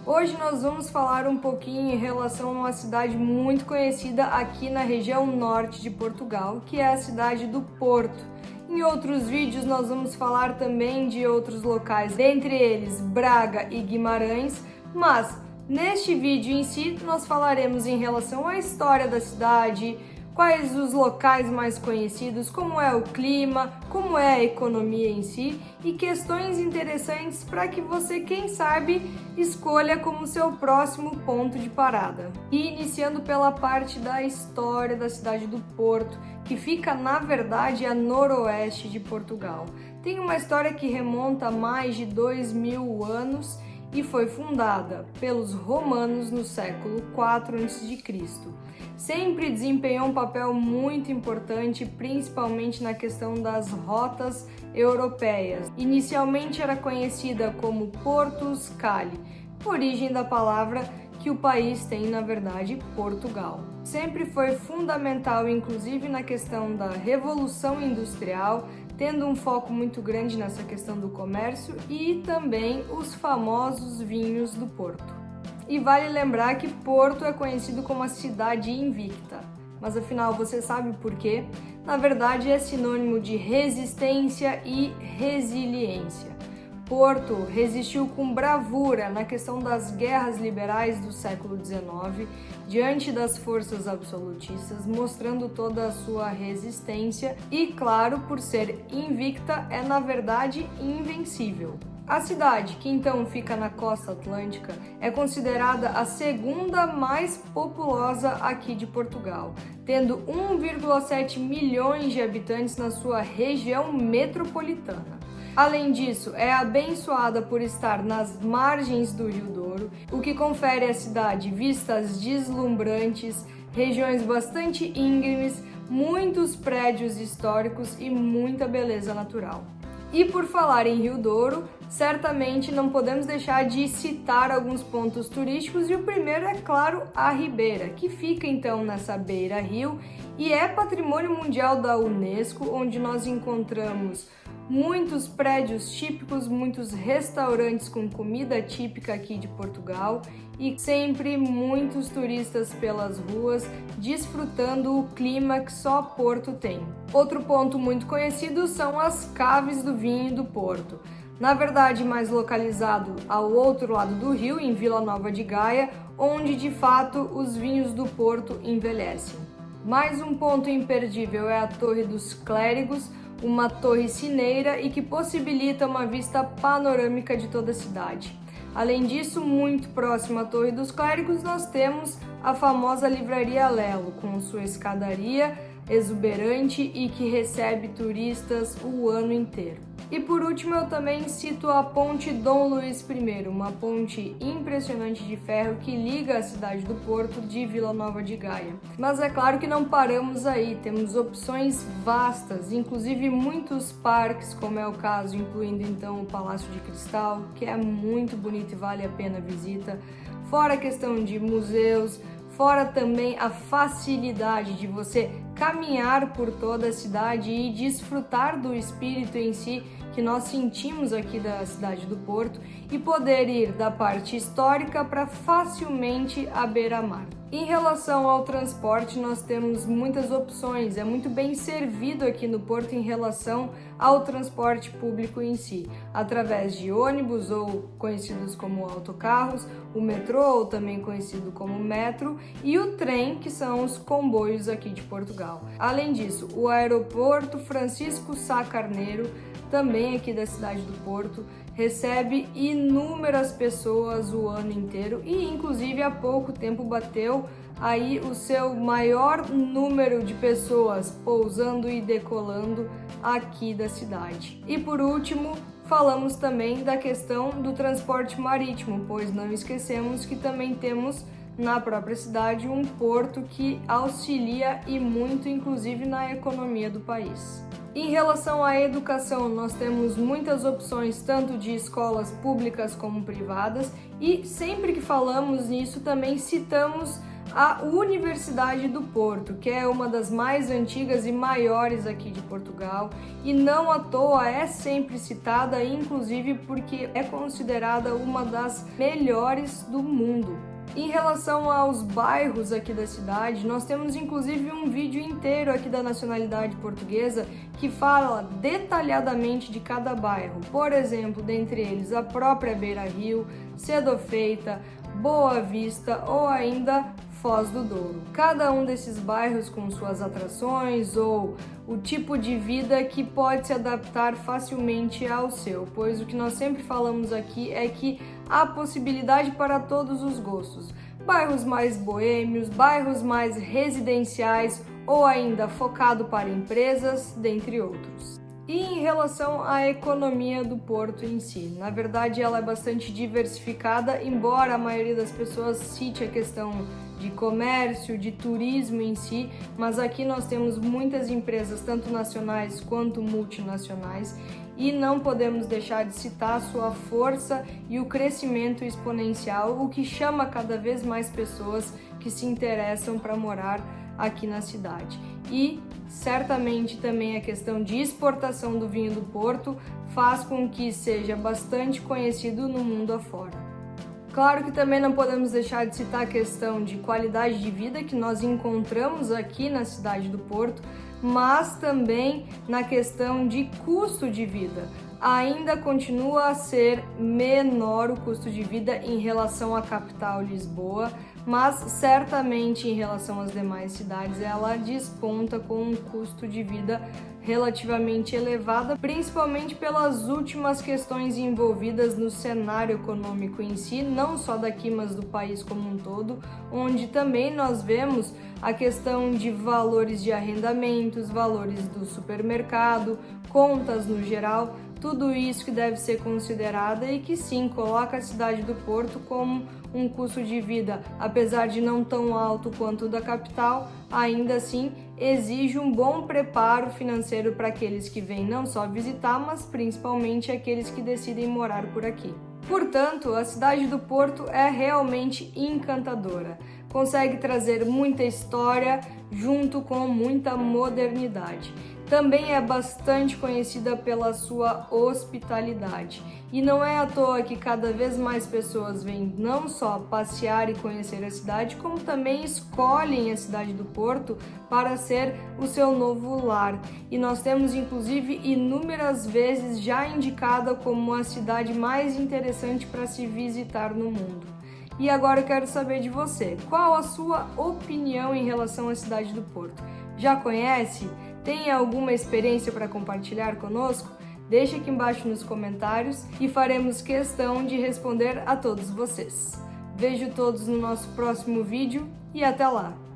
Hoje nós vamos falar um pouquinho em relação a uma cidade muito conhecida aqui na região norte de Portugal, que é a cidade do Porto. Em outros vídeos nós vamos falar também de outros locais, dentre eles Braga e Guimarães, mas neste vídeo em si nós falaremos em relação à história da cidade, quais os locais mais conhecidos, como é o clima, como é a economia em si e questões interessantes para que você, quem sabe, escolha como seu próximo ponto de parada. E iniciando pela parte da história da cidade do Porto, que fica na verdade a noroeste de Portugal. Tem uma história que remonta a mais de 2000 anos e foi fundada pelos romanos no século IV a.C. Sempre desempenhou um papel muito importante, principalmente na questão das rotas europeias. Inicialmente era conhecida como Portus Cali, origem da palavra que o país tem, na verdade, Portugal. Sempre foi fundamental, inclusive na questão da Revolução Industrial, tendo um foco muito grande nessa questão do comércio e também os famosos vinhos do Porto. E vale lembrar que Porto é conhecido como a cidade invicta. Mas afinal, você sabe por quê? Na verdade, é sinônimo de resistência e resiliência. Porto resistiu com bravura na questão das guerras liberais do século XIX, diante das forças absolutistas, mostrando toda a sua resistência e, claro, por ser invicta, é na verdade invencível. A cidade, que então fica na costa atlântica, é considerada a segunda mais populosa aqui de Portugal, tendo 1,7 milhões de habitantes na sua região metropolitana. Além disso, é abençoada por estar nas margens do Rio Douro, o que confere à cidade vistas deslumbrantes, regiões bastante íngremes, muitos prédios históricos e muita beleza natural. E por falar em Rio Douro, certamente não podemos deixar de citar alguns pontos turísticos e o primeiro é, claro, a Ribeira, que fica então nessa beira-rio e é patrimônio mundial da Unesco, onde nós encontramos muitos prédios típicos, muitos restaurantes com comida típica aqui de Portugal e sempre muitos turistas pelas ruas desfrutando o clima que só Porto tem. Outro ponto muito conhecido são as caves do vinho do Porto. Na verdade, mais localizado ao outro lado do rio, em Vila Nova de Gaia, onde de fato os vinhos do Porto envelhecem. Mais um ponto imperdível é a Torre dos Clérigos, uma torre cineira e que possibilita uma vista panorâmica de toda a cidade. Além disso, muito próximo à Torre dos Clérigos, nós temos a famosa Livraria Lelo, com sua escadaria exuberante e que recebe turistas o ano inteiro. E por último, eu também cito a Ponte Dom Luís I, uma ponte impressionante de ferro que liga a cidade do Porto de Vila Nova de Gaia. Mas é claro que não paramos aí, temos opções vastas, inclusive muitos parques, como é o caso, incluindo então o Palácio de Cristal, que é muito bonito e vale a pena a visita, fora a questão de museus, fora também a facilidade de você caminhar por toda a cidade e desfrutar do espírito em si que nós sentimos aqui da cidade do Porto e poder ir da parte histórica para facilmente à beira-mar. Em relação ao transporte, nós temos muitas opções, é muito bem servido aqui no Porto em relação ao transporte público em si, através de ônibus ou conhecidos como autocarros, o metrô ou também conhecido como metro e o trem, que são os comboios aqui de Portugal. Além disso, o aeroporto Francisco Sá Carneiro, também aqui da cidade do Porto, recebe inúmeras pessoas o ano inteiro e inclusive há pouco tempo bateu aí o seu maior número de pessoas pousando e decolando aqui da cidade. E por último, falamos também da questão do transporte marítimo, pois não esquecemos que também temos na própria cidade um porto que auxilia e muito, inclusive, na economia do país. Em relação à educação, nós temos muitas opções, tanto de escolas públicas como privadas, e sempre que falamos nisso também citamos a Universidade do Porto, que é uma das mais antigas e maiores aqui de Portugal, e não à toa é sempre citada, inclusive porque é considerada uma das melhores do mundo. Em relação aos bairros aqui da cidade, nós temos inclusive um vídeo inteiro aqui da nacionalidade portuguesa que fala detalhadamente de cada bairro. Por exemplo, dentre eles a própria Beira Rio, Cedo Feita, Boa Vista ou ainda Foz do Douro. Cada um desses bairros com suas atrações ou o tipo de vida que pode se adaptar facilmente ao seu, pois o que nós sempre falamos aqui é que há possibilidade para todos os gostos. Bairros mais boêmios, bairros mais residenciais ou ainda focado para empresas, dentre outros. E em relação à economia do Porto em si, na verdade ela é bastante diversificada, embora a maioria das pessoas cite a questão de comércio, de turismo em si, mas aqui nós temos muitas empresas, tanto nacionais quanto multinacionais, e não podemos deixar de citar a sua força e o crescimento exponencial, o que chama cada vez mais pessoas que se interessam para morar aqui na cidade. E certamente também a questão de exportação do vinho do Porto faz com que seja bastante conhecido no mundo afora. Claro que também não podemos deixar de citar a questão de qualidade de vida que nós encontramos aqui na cidade do Porto, mas também na questão de custo de vida. Ainda continua a ser menor o custo de vida em relação à capital Lisboa, mas certamente em relação às demais cidades ela desponta com um custo de vida relativamente elevada, principalmente pelas últimas questões envolvidas no cenário econômico em si, não só daqui, mas do país como um todo, onde também nós vemos a questão de valores de arrendamentos, valores do supermercado, contas no geral, tudo isso que deve ser considerado e que sim, coloca a cidade do Porto como um custo de vida, apesar de não tão alto quanto o da capital, ainda assim exige um bom preparo financeiro para aqueles que vêm não só visitar, mas principalmente aqueles que decidem morar por aqui. Portanto, a cidade do Porto é realmente encantadora, consegue trazer muita história junto com muita modernidade. Também é bastante conhecida pela sua hospitalidade. E não é à toa que cada vez mais pessoas vêm não só passear e conhecer a cidade, como também escolhem a cidade do Porto para ser o seu novo lar. E nós temos inclusive inúmeras vezes já indicada como a cidade mais interessante para se visitar no mundo. E agora eu quero saber de você, qual a sua opinião em relação à cidade do Porto? Já conhece? Tem alguma experiência para compartilhar conosco? Deixe aqui embaixo nos comentários e faremos questão de responder a todos vocês. Vejo todos no nosso próximo vídeo e até lá!